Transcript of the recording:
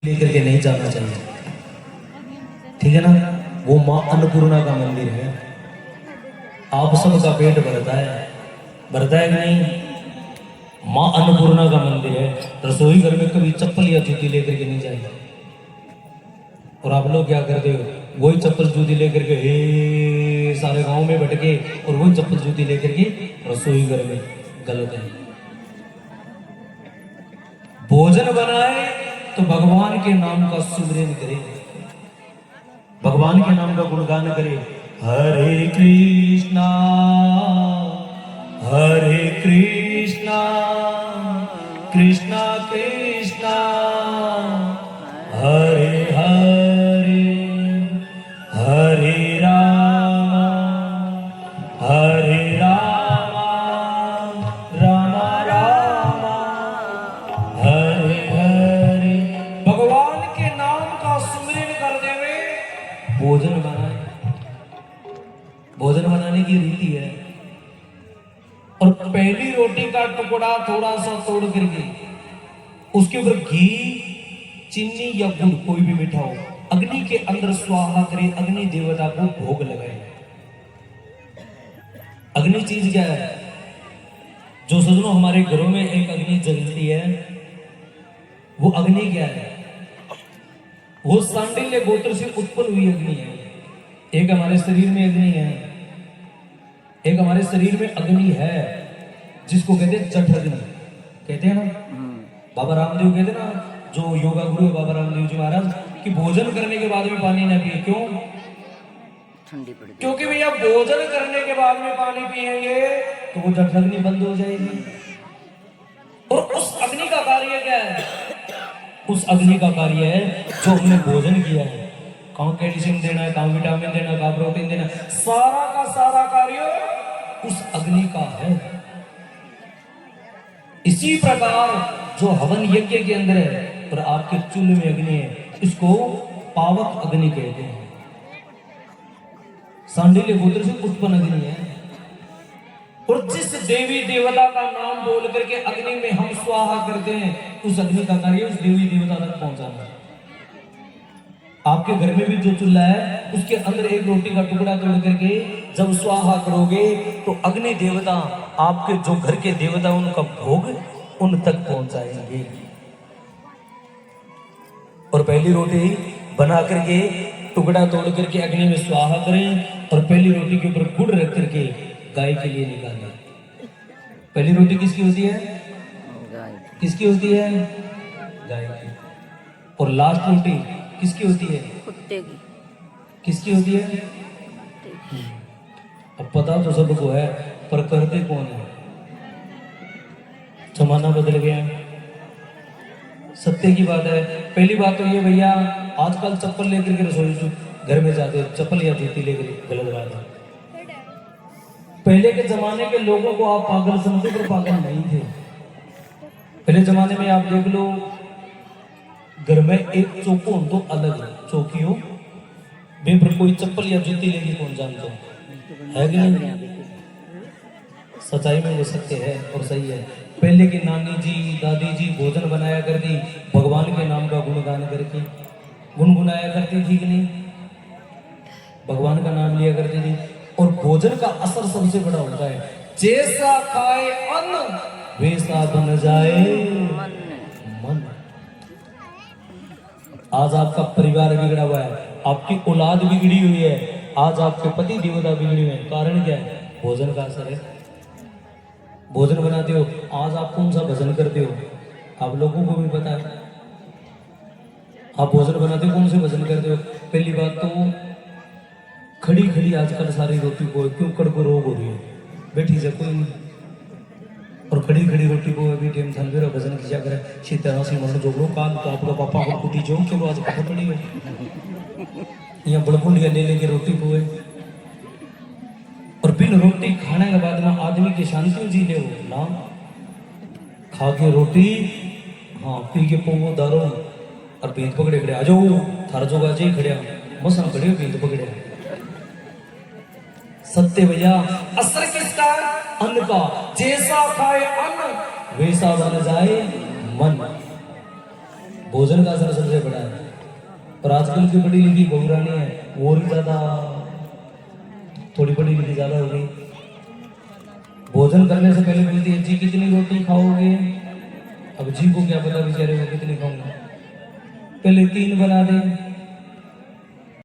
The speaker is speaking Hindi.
लेकर के नहीं जाना चाहिए, ठीक है ना। वो माँ अन्नपूर्णा का मंदिर है। आप सबका पेट भरता है कि नहीं? माँ अन्नपूर्णा का मंदिर है। रसोई घर में कभी चप्पल या जूती लेकर के नहीं जाएगा। और आप लोग क्या करते हो? वही चप्पल जूती लेकर के हे सारे गांव में भटके और वही चप्पल जूती लेकर के रसोई घर में। गलत है। भोजन बनाए तो भगवान के नाम का सुमिरन करे, भगवान के नाम का गुणगान करे। हरे कृष्णा कृष्णा कृष्णा हरे हरे, हरे राम राम राम हरे हरे। भगवान के नाम का सुमिरन कर देवे। भोजन बनाए, भोजन बनाने की रीति है। और पहली रोटी का टुकड़ा थोड़ा सा तोड़ करके उसके ऊपर घी, चीनी या गुड़ कोई भी मीठा हो, अग्नि के अंदर स्वाहा करे, अग्नि देवता को भोग लगाए। अग्नि चीज क्या है? जो सजनों हमारे घरों में एक अग्नि जलती है, वो अग्नि क्या है? वो सांडिल्य गोत्र से उत्पन्न हुई अग्नि है। एक हमारे शरीर में अग्नि है, एक हमारे शरीर में अग्नि है जिसको कहते हैं जठ अग्नि, कहते हैं ना। बाबा रामदेव कहते हैं ना, जो योगा गुरु है बाबा रामदेव जी महाराज, कि भोजन करने के बाद में पानी ना पिए। क्यों? ठंडी पड़ गई। क्योंकि भैया भोजन करने के बाद में पानी पिएंगे तो वो जठ अग्नि बंद हो जाएगी। और उस अग्नि का कार्य क्या है? उस अग्नि का कार्य है जो हमने भोजन किया है। कहाँ कैल्शियम देना है, कहाँ विटामिन देना है, कहाँ प्रोटीन देना है, सारा का सारा कार्य उस अग्नि का है। इसी प्रकार जो हवन यज्ञ के अंदर है और आपके चूल्हे में अग्नि है, इसको पावक अग्नि कहते हैं। सांडिल्य गोत्र से उत्पन्न अग्नि है। और जिस देवी देवता का नाम बोल करके अग्नि में हम स्वाहा करते हैं, उस अग्नि का कार्य उस देवी देवता तक पहुंचाना है। आपके घर में भी जो चूल्हा है उसके अंदर एक रोटी का टुकड़ा तोड़ करके जब स्वाहा करोगे तो अग्नि देवता आपके जो घर के देवता उनका भोग उन तक पहुंचाएंगे। और पहली रोटी बना करके टुकड़ा तोड़ करके अग्नि में स्वाहा करें और पहली रोटी के ऊपर गुड़ रख करके गाय के लिए निकालें। पहली रोटी किसकी होती है? किसकी होती है? गाय की। और लास्ट रोटी किसकी होती है? कुत्ते की। किसकी होती है? अब पता तो सबको है, पर करते कौन है? जमाना बदल गया। सत्य की बात है। पहली बात तो ये भैया, आजकल चप्पल लेकर के रसोई घर में जाते, चप्पल या जूती लेकर, गलत बात है। पहले के जमाने के लोगों को आप पागल समझते, पर पागल नहीं थे। पहले जमाने में आप देख लो, घर में एक चौको हो तो अलग चौकी हो, पर कोई चप्पल या जूती लेके कौन जानता है कि नहीं? सच्चाई में वो सत्य है और सही है। पहले की नानी जी, दादी जी भोजन बनाया करती, भगवान के नाम का गुणगान करके गुनगुनाया करती थी कि नहीं? भगवान का नाम लिया करती थी। और भोजन का असर सबसे बड़ा होता है, जैसा खाए अन्न वैसा बन जाए मन। आज आपका परिवार बिगड़ा हुआ है, आपकी औलाद बिगड़ी हुई है, आज आपके पति देवता बिगड़े हुए हैं। कारण क्या है? भोजन का असर है। भोजन बनाते हो, आज आप कौन सा भजन करते हो आप लोगों को भी पता है। आप भोजन बनाते हो, कौन से भजन करते हो? पहली बात तो खड़ी खड़ी आजकल सारी रोटी को क्यों कड़को रोग हो रही है, बैठी से कोई नहीं। और खड़ी खड़ी रोटी को अभी टाइम थान फिर भजन किया करे, सीताराम से मरण जोगड़ो काल तो आपका पापा को कुटी जो चलो आज पकड़ पड़ी है यहाँ बड़कुंडिया ले लेके रोटी को है। और बिन रोटी खाने के बाद में आदमी की शांति जी ले हो ना, खा के रोटी, हाँ पी के पोगो दारो और बीत पकड़े खड़े आ जाओ थार जोगा जी खड़े मौसम खड़े बीत पकड़े। सत्य भैया, असर किसका? अन्न का। जैसा खाए अन्न वैसा बन जाए मन। भोजन का असर सबसे बड़ा है। और आजकल की पढ़ी लिखी बहुरानी है वो ही ज्यादा, थोड़ी पढ़ी लिखी ज्यादा हो गई। भोजन करने से पहले बोलती है जी कितनी रोटी खाओगे। अब जी को क्या पता बेचारे वो कितनी खाऊंगा, पहले 3 बना दे